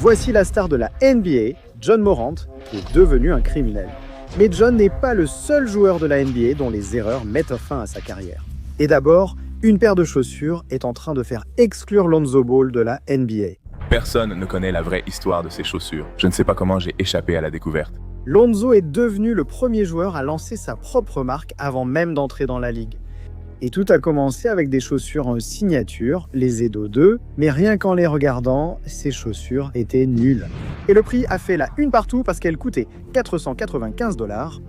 Voici la star de la NBA, John Morant, qui est devenu un criminel. Mais John n'est pas le seul joueur de la NBA dont les erreurs mettent fin à sa carrière. Et d'abord, une paire de chaussures est en train de faire exclure Lonzo Ball de la NBA. Personne ne connaît la vraie histoire de ces chaussures. Je ne sais pas comment j'ai échappé à la découverte. Lonzo est devenu le premier joueur à lancer sa propre marque avant même d'entrer dans la ligue. Et tout a commencé avec des chaussures en signature, les Edo 2, mais rien qu'en les regardant, ces chaussures étaient nulles. Et le prix a fait la une partout parce qu'elle coûtait 495 $.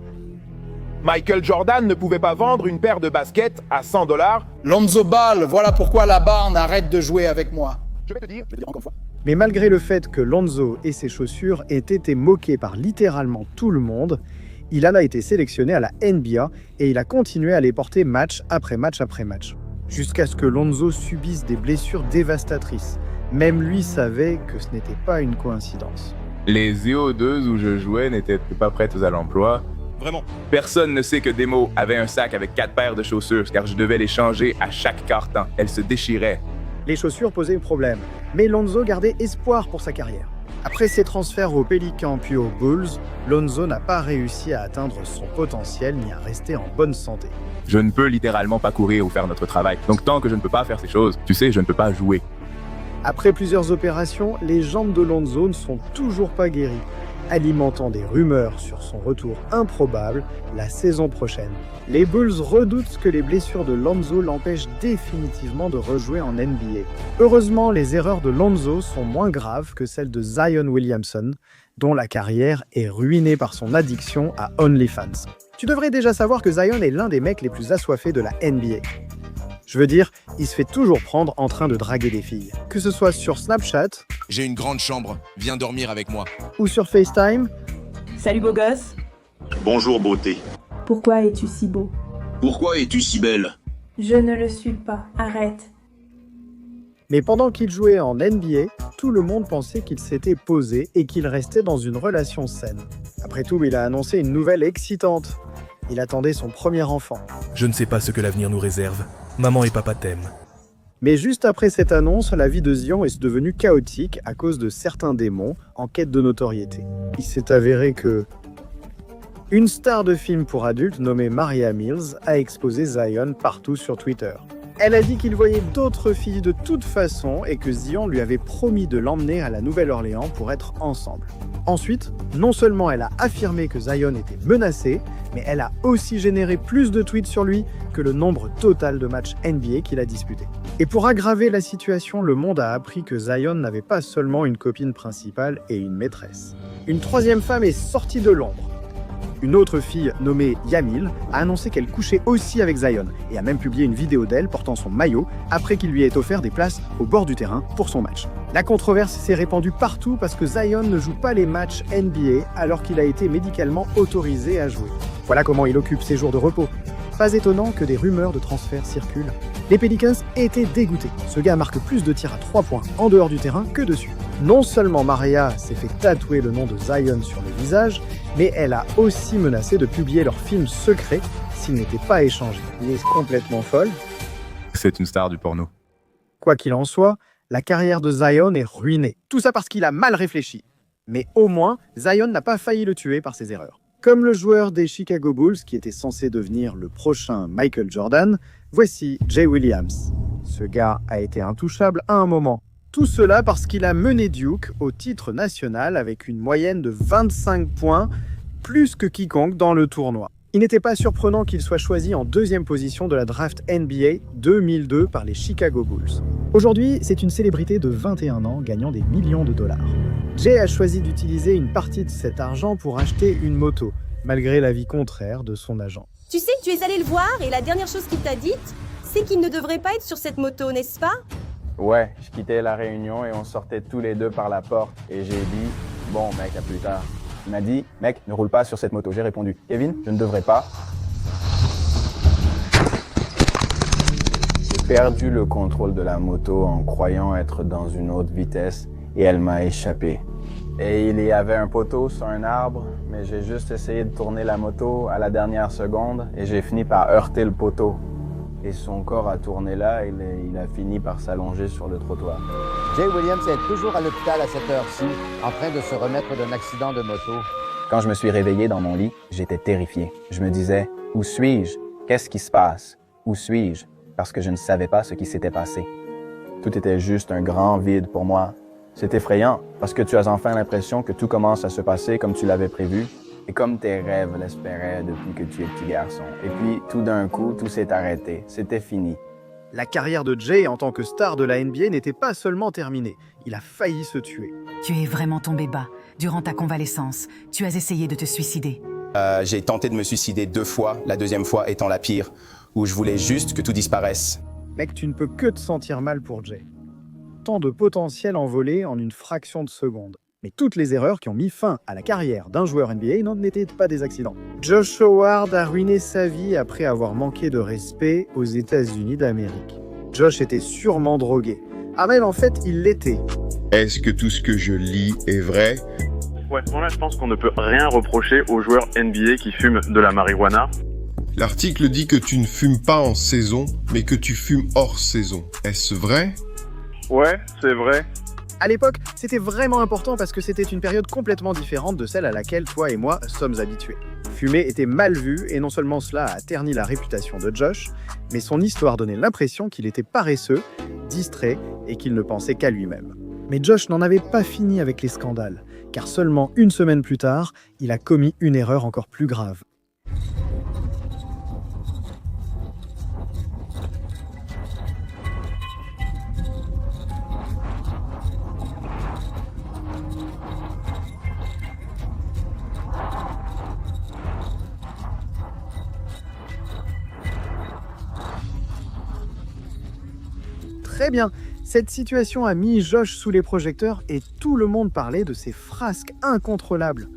Michael Jordan ne pouvait pas vendre une paire de baskets à 100 $. Lonzo Ball, voilà pourquoi la barne arrête de jouer avec moi. Je vais te dire encore une fois. Mais malgré le fait que Lonzo et ses chaussures aient été moqués par littéralement tout le monde, il en a été sélectionné à la NBA et il a continué à les porter match après match après match. Jusqu'à ce que Lonzo subisse des blessures dévastatrices. Même lui savait que ce n'était pas une coïncidence. Les ZO2 où je jouais n'étaient pas prêtes à l'emploi. Vraiment. Personne ne sait que Demo avait un sac avec 4 paires de chaussures car je devais les changer à chaque quart-temps. Elles se déchiraient. Les chaussures posaient problème, mais Lonzo gardait espoir pour sa carrière. Après ses transferts aux Pelicans puis aux Bulls, Lonzo n'a pas réussi à atteindre son potentiel ni à rester en bonne santé. Je ne peux littéralement pas courir ou faire notre travail. Donc tant que je ne peux pas faire ces choses, tu sais, je ne peux pas jouer. Après plusieurs opérations, les jambes de Lonzo ne sont toujours pas guéries, alimentant des rumeurs sur son retour improbable la saison prochaine. Les Bulls redoutent que les blessures de Lonzo l'empêchent définitivement de rejouer en NBA. Heureusement, les erreurs de Lonzo sont moins graves que celles de Zion Williamson, dont la carrière est ruinée par son addiction à OnlyFans. Tu devrais déjà savoir que Zion est l'un des mecs les plus assoiffés de la NBA. Je veux dire, il se fait toujours prendre en train de draguer des filles. Que ce soit sur Snapchat, J'ai une grande chambre, viens dormir avec moi. ou sur FaceTime, Salut beau gosse. Bonjour beauté. Pourquoi es-tu si beau? Pourquoi es-tu si belle? Je ne le suis pas. Arrête. mais pendant qu'il jouait en NBA, tout le monde pensait qu'il s'était posé et qu'il restait dans une relation saine. Après tout, il a annoncé une nouvelle excitante. Il attendait son premier enfant. Je ne sais pas ce que l'avenir nous réserve. Maman et papa t'aiment. Mais juste après cette annonce, la vie de Zion est devenue chaotique à cause de certains démons en quête de notoriété. Il s'est avéré que une star de film pour adultes nommée Maria Mills a exposé Zion partout sur Twitter. Elle a dit qu'il voyait d'autres filles de toute façon et que Zion lui avait promis de l'emmener à la Nouvelle-Orléans pour être ensemble. Ensuite, non seulement elle a affirmé que Zion était menacé, mais elle a aussi généré plus de tweets sur lui que le nombre total de matchs NBA qu'il a disputés. Et pour aggraver la situation, le monde a appris que Zion n'avait pas seulement une copine principale et une maîtresse. Une troisième femme est sortie de l'ombre. Une autre fille nommée Yamil a annoncé qu'elle couchait aussi avec Zion et a même publié une vidéo d'elle portant son maillot après qu'il lui ait offert des places au bord du terrain pour son match. La controverse s'est répandue partout parce que Zion ne joue pas les matchs NBA alors qu'il a été médicalement autorisé à jouer. Voilà comment il occupe ses jours de repos. Pas étonnant que des rumeurs de transfert circulent. Les Pelicans étaient dégoûtés. Ce gars marque plus de tirs à 3 points en dehors du terrain que dessus. Non seulement Maria s'est fait tatouer le nom de Zion sur le visage, mais elle a aussi menacé de publier leur film secret s'il n'était pas échangé. Il est complètement folle. C'est une star du porno. Quoi qu'il en soit, la carrière de Zion est ruinée. Tout ça parce qu'il a mal réfléchi. Mais au moins, Zion n'a pas failli le tuer par ses erreurs. Comme le joueur des Chicago Bulls qui était censé devenir le prochain Michael Jordan, voici Jay Williams. Ce gars a été intouchable à un moment. Tout cela parce qu'il a mené Duke au titre national avec une moyenne de 25 points, plus que quiconque dans le tournoi. Il n'était pas surprenant qu'il soit choisi en deuxième position de la draft NBA 2002 par les Chicago Bulls. Aujourd'hui, c'est une célébrité de 21 ans gagnant des millions de dollars. Jay a choisi d'utiliser une partie de cet argent pour acheter une moto, malgré l'avis contraire de son agent. Tu sais que tu es allé le voir et la dernière chose qu'il t'a dite, c'est qu'il ne devrait pas être sur cette moto, n'est-ce pas? Ouais, je quittais la réunion et on sortait tous les deux par la porte et j'ai dit « Bon mec, à plus tard ». Il m'a dit « Mec, ne roule pas sur cette moto ». J'ai répondu « Kevin, je ne devrais pas ». J'ai perdu le contrôle de la moto en croyant être dans une haute vitesse et elle m'a échappé. Et il y avait un poteau sur un arbre, mais j'ai juste essayé de tourner la moto à la dernière seconde et j'ai fini par heurter le poteau. Et son corps a tourné là et il a fini par s'allonger sur le trottoir. Jay Williams est toujours à l'hôpital à cette heure-ci, en train de se remettre d'un accident de moto. Quand je me suis réveillé dans mon lit, j'étais terrifié. Je me disais, où suis-je? Qu'est-ce qui se passe? Où suis-je? Parce que je ne savais pas ce qui s'était passé. Tout était juste un grand vide pour moi. C'est effrayant, parce que tu as enfin l'impression que tout commence à se passer comme tu l'avais prévu, et comme tes rêves l'espéraient depuis que tu es petit garçon. Et puis, tout d'un coup, tout s'est arrêté. C'était fini. La carrière de Jay en tant que star de la NBA n'était pas seulement terminée, il a failli se tuer. Tu es vraiment tombé bas. Durant ta convalescence, tu as essayé de te suicider. J'ai tenté de me suicider 2 fois, la deuxième fois étant la pire, où je voulais juste que tout disparaisse. Mec, tu ne peux que te sentir mal pour Jay. Tant de potentiel envolé en une fraction de seconde. Mais toutes les erreurs qui ont mis fin à la carrière d'un joueur NBA n'en étaient pas des accidents. Josh Howard a ruiné sa vie après avoir manqué de respect aux États-Unis d'Amérique. Josh était sûrement drogué. Ah même en fait, il l'était. Est-ce que tout ce que je lis est vrai? Ouais, bon là je pense qu'on ne peut rien reprocher aux joueurs NBA qui fument de la marijuana. L'article dit que tu ne fumes pas en saison, mais que tu fumes hors saison. Est-ce vrai? Ouais, c'est vrai. À l'époque, c'était vraiment important parce que c'était une période complètement différente de celle à laquelle toi et moi sommes habitués. Fumer était mal vu et non seulement cela a terni la réputation de Josh, mais son histoire donnait l'impression qu'il était paresseux, distrait et qu'il ne pensait qu'à lui-même. Mais Josh n'en avait pas fini avec les scandales, car seulement une semaine plus tard, il a commis une erreur encore plus grave. Très bien, cette situation a mis Josh sous les projecteurs et tout le monde parlait de ses frasques incontrôlables.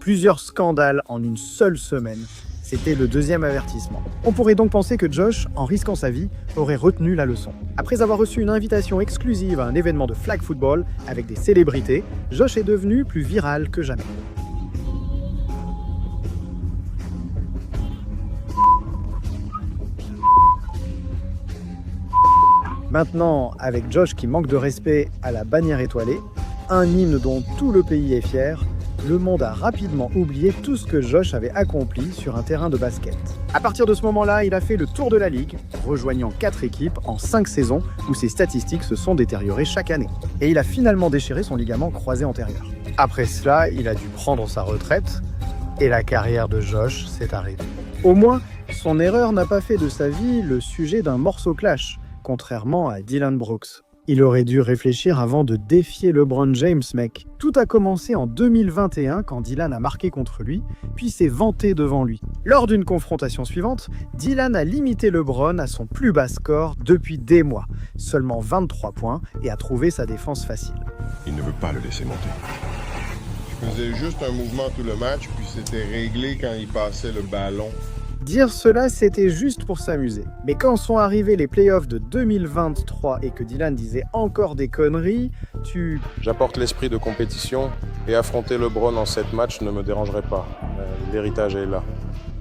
Plusieurs scandales en une seule semaine. C'était le deuxième avertissement. On pourrait donc penser que Josh, en risquant sa vie, aurait retenu la leçon. Après avoir reçu une invitation exclusive à un événement de flag football avec des célébrités, Josh est devenu plus viral que jamais. Maintenant, avec Josh qui manque de respect à la bannière étoilée, un hymne dont tout le pays est fier, le monde a rapidement oublié tout ce que Josh avait accompli sur un terrain de basket. À partir de ce moment-là, il a fait le tour de la ligue, rejoignant 4 équipes en 5 saisons où ses statistiques se sont détériorées chaque année. Et il a finalement déchiré son ligament croisé antérieur. Après cela, il a dû prendre sa retraite et la carrière de Josh s'est arrêtée. Au moins, son erreur n'a pas fait de sa vie le sujet d'un morceau clash, contrairement à Dylan Brooks. Il aurait dû réfléchir avant de défier LeBron James, mec. Tout a commencé en 2021 quand Dylan a marqué contre lui, puis s'est vanté devant lui. Lors d'une confrontation suivante, Dylan a limité LeBron à son plus bas score depuis des mois, seulement 23 points, et a trouvé sa défense facile. Il ne veut pas le laisser monter. Je faisais juste un mouvement tout le match, puis c'était réglé quand il passait le ballon. Dire cela, c'était juste pour s'amuser. Mais quand sont arrivés les playoffs de 2023 et que Dylan disait encore des conneries, J'apporte l'esprit de compétition et affronter LeBron en 7 matchs ne me dérangerait pas. L'héritage est là.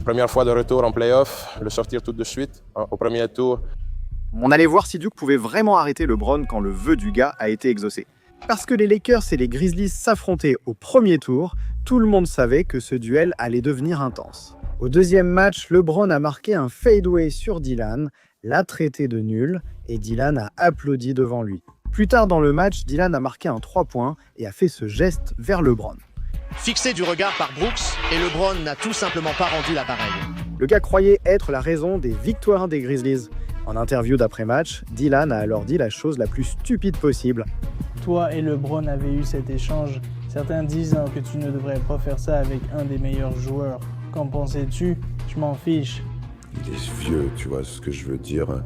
Première fois de retour en playoff, le sortir tout de suite, au premier tour. On allait voir si Duke pouvait vraiment arrêter LeBron quand le vœu du gars a été exaucé. Parce que les Lakers et les Grizzlies s'affrontaient au premier tour, tout le monde savait que ce duel allait devenir intense. Au deuxième match, LeBron a marqué un fadeaway sur Dylan, l'a traité de nul et Dylan a applaudi devant lui. Plus tard dans le match, Dylan a marqué un 3 points et a fait ce geste vers LeBron. Fixé du regard par Brooks et LeBron n'a tout simplement pas rendu l'appareil. Le gars croyait être la raison des victoires des Grizzlies. En interview d'après-match, Dylan a alors dit la chose la plus stupide possible. Toi et LeBron avez eu cet échange. Certains disent que tu ne devrais pas faire ça avec un des meilleurs joueurs. Qu'en pensais-tu? Je m'en fiche. Il est vieux, tu vois ce que je veux dire.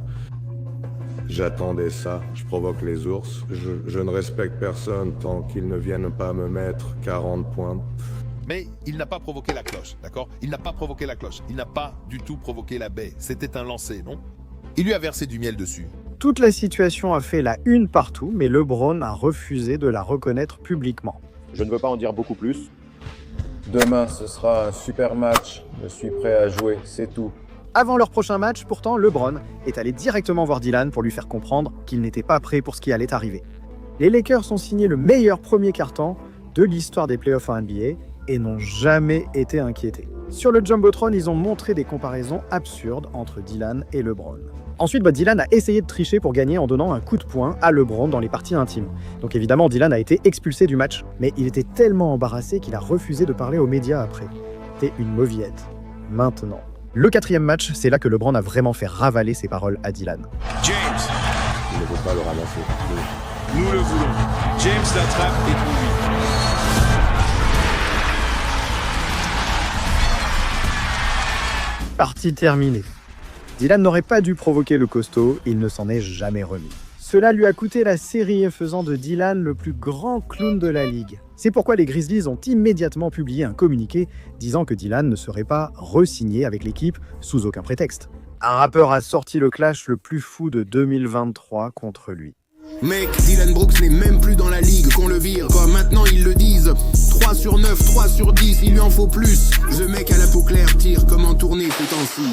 J'attendais ça, je provoque les ours. Je ne respecte personne tant qu'ils ne viennent pas me mettre 40 points. Mais il n'a pas provoqué la cloche, d'accord? Il n'a pas provoqué la cloche. Il n'a pas du tout provoqué la baie. C'était un lancer, non? Il lui a versé du miel dessus. Toute la situation a fait la une partout, mais LeBron a refusé de la reconnaître publiquement. Je ne veux pas en dire beaucoup plus. Demain, ce sera un super match. Je suis prêt à jouer, c'est tout. Avant leur prochain match, pourtant, LeBron est allé directement voir Dylan pour lui faire comprendre qu'il n'était pas prêt pour ce qui allait arriver. Les Lakers ont signé le meilleur premier quart-temps de l'histoire des playoffs en NBA et n'ont jamais été inquiétés. Sur le Jumbotron, ils ont montré des comparaisons absurdes entre Dylan et LeBron. Ensuite, Dylan a essayé de tricher pour gagner en donnant un coup de poing à LeBron dans les parties intimes. Donc évidemment, Dylan a été expulsé du match, mais il était tellement embarrassé qu'il a refusé de parler aux médias après. C'était une mauviette. Maintenant. Le 4e match, c'est là que LeBron a vraiment fait ravaler ses paroles à Dylan. James, Il ne veut pas le ramasser. nous le voulons. James l'attrape et conduit. Partie terminée. Dylan n'aurait pas dû provoquer le costaud, il ne s'en est jamais remis. Cela lui a coûté la série faisant de Dylan le plus grand clown de la ligue. C'est pourquoi les Grizzlies ont immédiatement publié un communiqué disant que Dylan ne serait pas re-signé avec l'équipe sous aucun prétexte. Un rappeur a sorti le clash le plus fou de 2023 contre lui. Mec, Dylan Brooks n'est même plus dans la ligue, qu'on le vire, comme maintenant ils le disent. 3 sur 9, 3 sur 10, il lui en faut plus. Ce mec à la peau claire tire comme en tournée ces temps-ci.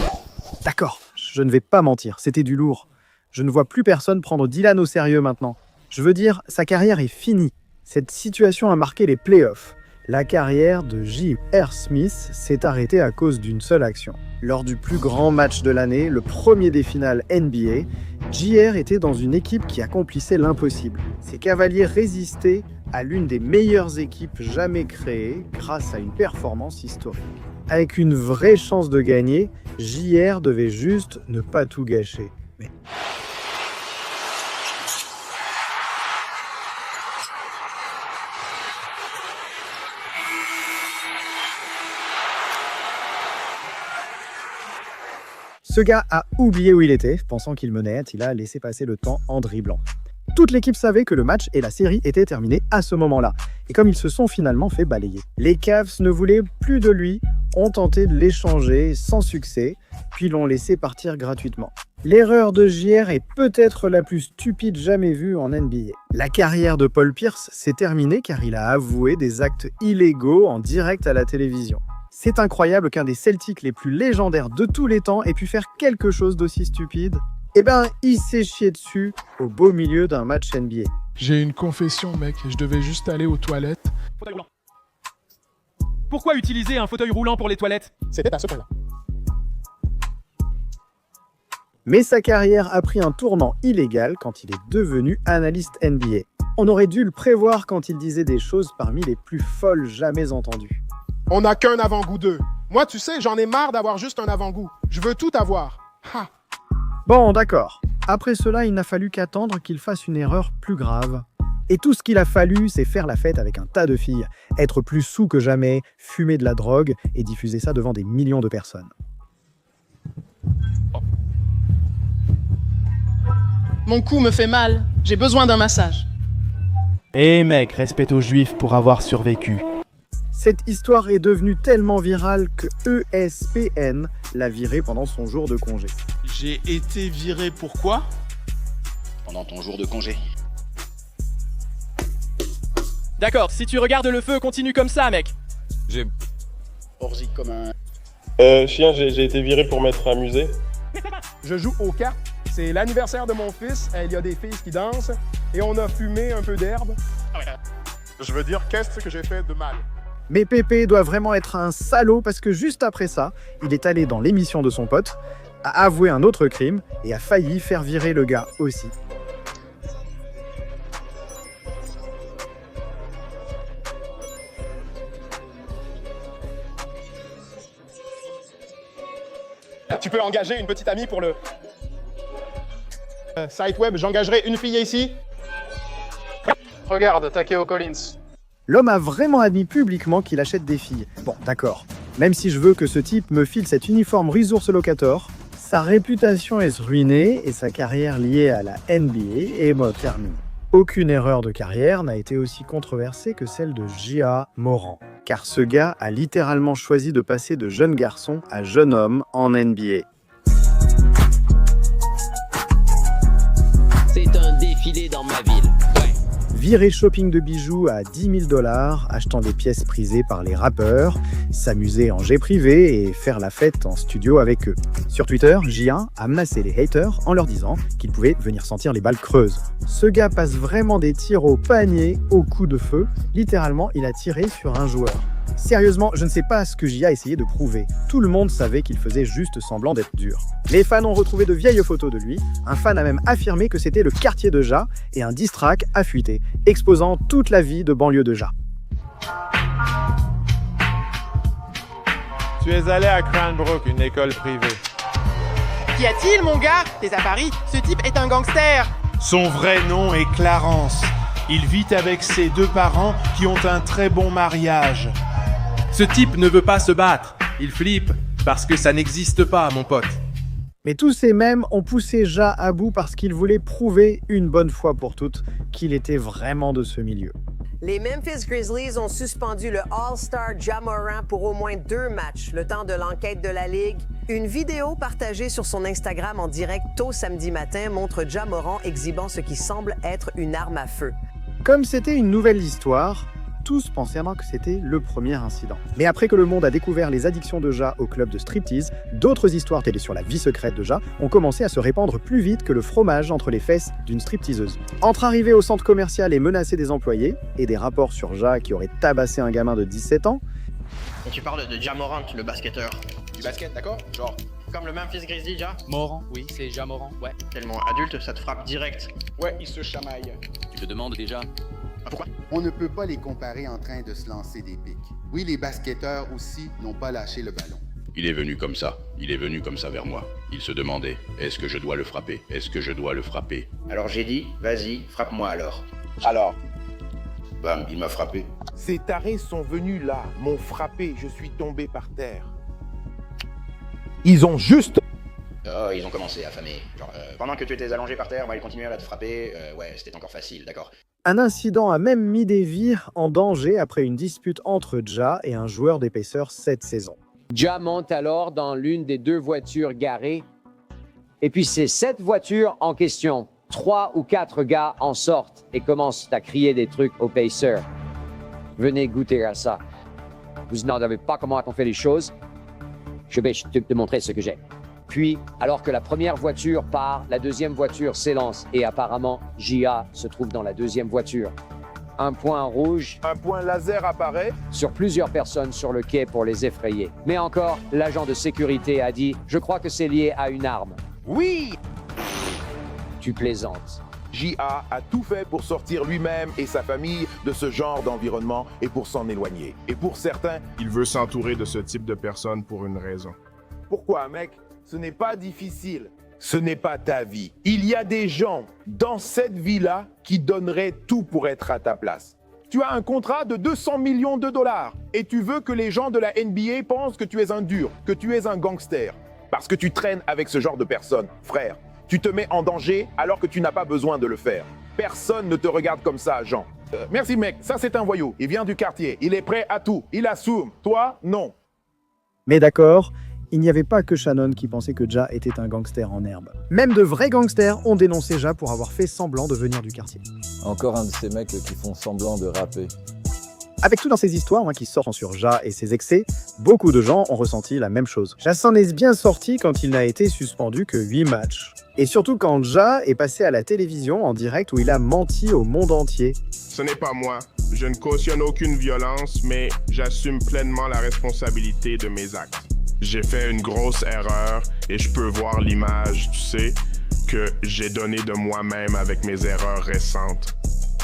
D'accord, je ne vais pas mentir, c'était du lourd. Je ne vois plus personne prendre Dylan au sérieux maintenant. Je veux dire, sa carrière est finie. Cette situation a marqué les playoffs. La carrière de J.R. Smith s'est arrêtée à cause d'une seule action. Lors du plus grand match de l'année, le premier des finales NBA, J.R. était dans une équipe qui accomplissait l'impossible. Ses Cavaliers résistaient à l'une des meilleures équipes jamais créées grâce à une performance historique. Avec une vraie chance de gagner, J.R. devait juste ne pas tout gâcher. Mais... Ce gars a oublié où il était, pensant qu'il menait, il a laissé passer le temps en dribblant. Toute l'équipe savait que le match et la série étaient terminés à ce moment-là, et comme ils se sont finalement fait balayer. Les Cavs ne voulaient plus de lui, ont tenté de l'échanger sans succès, puis l'ont laissé partir gratuitement. L'erreur de JR est peut-être la plus stupide jamais vue en NBA. La carrière de Paul Pierce s'est terminée car il a avoué des actes illégaux en direct à la télévision. C'est incroyable qu'un des Celtics les plus légendaires de tous les temps ait pu faire quelque chose d'aussi stupide. Eh ben, il s'est chié dessus au beau milieu d'un match NBA. J'ai une confession, mec. Je devais juste aller aux toilettes. Fauteuil roulant. Pourquoi utiliser un fauteuil roulant pour les toilettes? C'était à ce point-là. Mais sa carrière a pris un tournant illégal quand il est devenu analyste NBA. On aurait dû le prévoir quand il disait des choses parmi les plus folles jamais entendues. On n'a qu'un avant-goût d'eux. Moi, tu sais, j'en ai marre d'avoir juste un avant-goût. Je veux tout avoir. Ha! Bon, d'accord. Après cela, il n'a fallu qu'attendre qu'il fasse une erreur plus grave. Et tout ce qu'il a fallu, c'est faire la fête avec un tas de filles, être plus saoul que jamais, fumer de la drogue et diffuser ça devant des millions de personnes. Mon cou me fait mal. J'ai besoin d'un massage. Eh mec, respect aux juifs pour avoir survécu. Cette histoire est devenue tellement virale que ESPN l'a viré pendant son jour de congé. J'ai été viré pourquoi? Pendant ton jour de congé. D'accord, si tu regardes le feu, continue comme ça, mec. J'ai... Orgie comme un... Chien, j'ai été viré pour m'être amusé. Je joue aux cartes. C'est l'anniversaire de mon fils. Il y a des filles qui dansent. Et on a fumé un peu d'herbe. Je veux dire, qu'est-ce que j'ai fait de mal? Mais Pépé doit vraiment être un salaud parce que juste après ça, il est allé dans l'émission de son pote, a avoué un autre crime et a failli faire virer le gars aussi. Tu peux engager une petite amie pour le... site web, j'engagerai une fille ici. Regarde, Takeo Collins. L'homme a vraiment admis publiquement qu'il achète des filles. Bon, d'accord. Même si je veux que ce type me file cet uniforme Resource Locator, sa réputation est ruinée et sa carrière liée à la NBA est terminée. Aucune erreur de carrière n'a été aussi controversée que celle de J.A. Morant. Car ce gars a littéralement choisi de passer de jeune garçon à jeune homme en NBA. C'est un défilé dans ma ville. Ouais. virer shopping de bijoux à 10 000 $, achetant des pièces prisées par les rappeurs, s'amuser en jet privé et faire la fête en studio avec eux. Sur Twitter, J1 a menacé les haters en leur disant qu'ils pouvaient venir sentir les balles creuses. Ce gars passe vraiment des tirs au panier, au coup de feu. Littéralement, il a tiré sur un joueur. Sérieusement, je ne sais pas ce que J.A. a essayé de prouver. Tout le monde savait qu'il faisait juste semblant d'être dur. Les fans ont retrouvé de vieilles photos de lui. Un fan a même affirmé que c'était le quartier de Ja et un diss track a fuité, exposant toute la vie de banlieue de Ja. Tu es allé à Cranbrook, une école privée. Qu'y a-t-il, mon gars? T'es à Paris? Ce type est un gangster. Son vrai nom est Clarence. Il vit avec ses 2 parents qui ont un très bon mariage. Ce type ne veut pas se battre. Il flippe parce que ça n'existe pas, mon pote. Mais tous ces mèmes ont poussé Ja à bout parce qu'il voulait prouver une bonne fois pour toutes qu'il était vraiment de ce milieu. Les Memphis Grizzlies ont suspendu le All-Star Ja Morant pour au moins 2 matchs, le temps de l'enquête de la Ligue. Une vidéo partagée sur son Instagram en direct tôt samedi matin montre Ja Morant exhibant ce qui semble être une arme à feu. Comme c'était une nouvelle histoire, tous pensaient que c'était le premier incident. Mais après que le monde a découvert les addictions de Ja au club de striptease, d'autres histoires télé sur la vie secrète de Ja ont commencé à se répandre plus vite que le fromage entre les fesses d'une stripteaseuse. Entre arriver au centre commercial et menacer des employés, et des rapports sur Ja qui aurait tabassé un gamin de 17 ans... Et tu parles de Ja Morant, le basketteur. Du basket, d'accord? Genre... Comme le Memphis Grizzlies, Ja? Morant, oui, c'est Ja Morant, ouais. Tellement adulte, ça te frappe direct. Ouais, il se chamaille. Tu te demandes déjà pourquoi? On ne peut pas les comparer en train de se lancer des pics. Oui, les basketteurs aussi n'ont pas lâché le ballon. Il est venu comme ça. Il est venu comme ça vers moi. Il se demandait, est-ce que je dois le frapper? Est-ce que je dois le frapper? Alors j'ai dit, vas-y, frappe-moi alors. Alors? Bam, il m'a frappé. Ces tarés sont venus là, m'ont frappé, je suis tombé par terre. Ils ont juste... Oh, ils ont commencé à affamer. Genre, pendant que tu étais allongé par terre, ils continuaient à te frapper. Ouais, c'était encore facile, d'accord. Un incident a même mis des vies en danger après une dispute entre Ja et un joueur d'épaisseur cette saison. Ja monte alors dans l'une des 2 voitures garées. Et puis c'est cette voiture en question. 3 ou 4 gars en sortent et commencent à crier des trucs aux pacers. Venez goûter à ça. Vous n'en savez pas comment on fait les choses. Je vais te montrer ce que j'ai. Puis, alors que la première voiture part, la deuxième voiture s'élance et apparemment, J.A. se trouve dans la deuxième voiture. Un point rouge, un point laser apparaît sur plusieurs personnes sur le quai pour les effrayer. Mais encore, l'agent de sécurité a dit « Je crois que c'est lié à une arme. » Oui! Tu plaisantes. J.A. a tout fait pour sortir lui-même et sa famille de ce genre d'environnement et pour s'en éloigner. Et pour certains... Il veut s'entourer de ce type de personnes pour une raison. Pourquoi, mec? Ce n'est pas difficile. Ce n'est pas ta vie. Il y a des gens dans cette vie-là qui donneraient tout pour être à ta place. Tu as un contrat de 200 millions de dollars et tu veux que les gens de la NBA pensent que tu es un dur, que tu es un gangster. Parce que tu traînes avec ce genre de personnes. Frère, tu te mets en danger alors que tu n'as pas besoin de le faire. Personne ne te regarde comme ça, Jean. Merci mec, ça c'est un voyou. Il vient du quartier, il est prêt à tout. Il assume. Toi, non. Mais d'accord, il n'y avait pas que Shannon qui pensait que Ja était un gangster en herbe. Même de vrais gangsters ont dénoncé Ja pour avoir fait semblant de venir du quartier. Encore un de ces mecs qui font semblant de rapper. Avec tout dans ces histoires qui sortent sur Ja et ses excès, beaucoup de gens ont ressenti la même chose. Ja s'en est bien sorti quand il n'a été suspendu que 8 matchs. Et surtout quand Ja est passé à la télévision en direct où il a menti au monde entier. Ce n'est pas moi. Je ne cautionne aucune violence, mais j'assume pleinement la responsabilité de mes actes. J'ai fait une grosse erreur et je peux voir l'image, tu sais, que j'ai donné de moi-même avec mes erreurs récentes.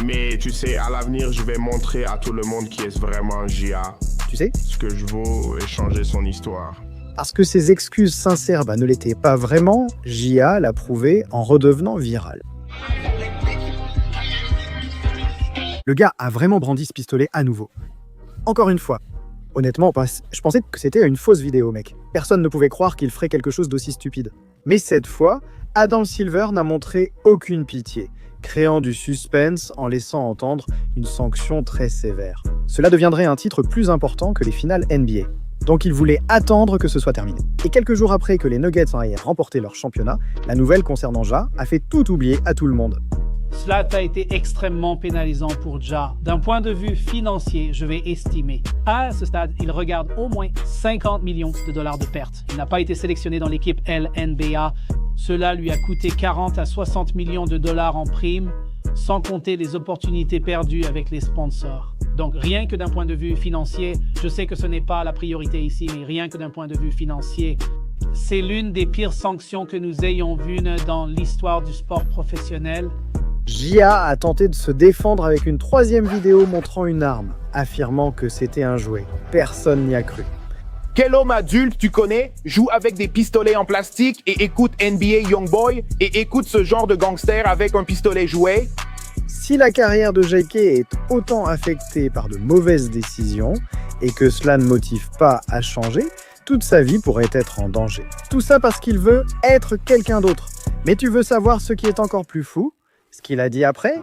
Mais tu sais, à l'avenir, je vais montrer à tout le monde qui est vraiment J.A. Tu sais ce que je vaux et changer son histoire. Parce que ses excuses sincères ne l'étaient pas vraiment, J.A. l'a prouvé en redevenant viral. Le gars a vraiment brandi ce pistolet à nouveau. Encore une fois. Honnêtement, je pensais que c'était une fausse vidéo, mec. Personne ne pouvait croire qu'il ferait quelque chose d'aussi stupide. Mais cette fois, Adam Silver n'a montré aucune pitié, créant du suspense en laissant entendre une sanction très sévère. Cela deviendrait un titre plus important que les finales NBA. Donc il voulait attendre que ce soit terminé. Et quelques jours après que les Nuggets aient remporté leur championnat, la nouvelle concernant Ja a fait tout oublier à tout le monde. Cela a été extrêmement pénalisant pour Ja. D'un point de vue financier, je vais estimer. À ce stade, il regarde au moins 50 millions de dollars de pertes. Il n'a pas été sélectionné dans l'équipe LNBA. Cela lui a coûté 40 à 60 millions de dollars en primes, sans compter les opportunités perdues avec les sponsors. Donc rien que d'un point de vue financier, je sais que ce n'est pas la priorité ici, mais rien que d'un point de vue financier, c'est l'une des pires sanctions que nous ayons vues dans l'histoire du sport professionnel. Jia a tenté de se défendre avec une troisième vidéo montrant une arme, affirmant que c'était un jouet. Personne n'y a cru. Quel homme adulte tu connais joue avec des pistolets en plastique et écoute NBA Youngboy et écoute ce genre de gangster avec un pistolet jouet? Si la carrière de JK est autant affectée par de mauvaises décisions et que cela ne motive pas à changer, toute sa vie pourrait être en danger. Tout ça parce qu'il veut être quelqu'un d'autre. Mais tu veux savoir ce qui est encore plus fou? Ce qu'il a dit après?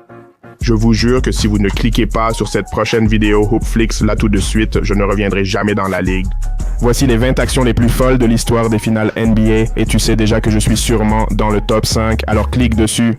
Je vous jure que si vous ne cliquez pas sur cette prochaine vidéo Hoopflix là tout de suite, je ne reviendrai jamais dans la ligue. Voici les 20 actions les plus folles de l'histoire des finales NBA et tu sais déjà que je suis sûrement dans le top 5, alors clique dessus.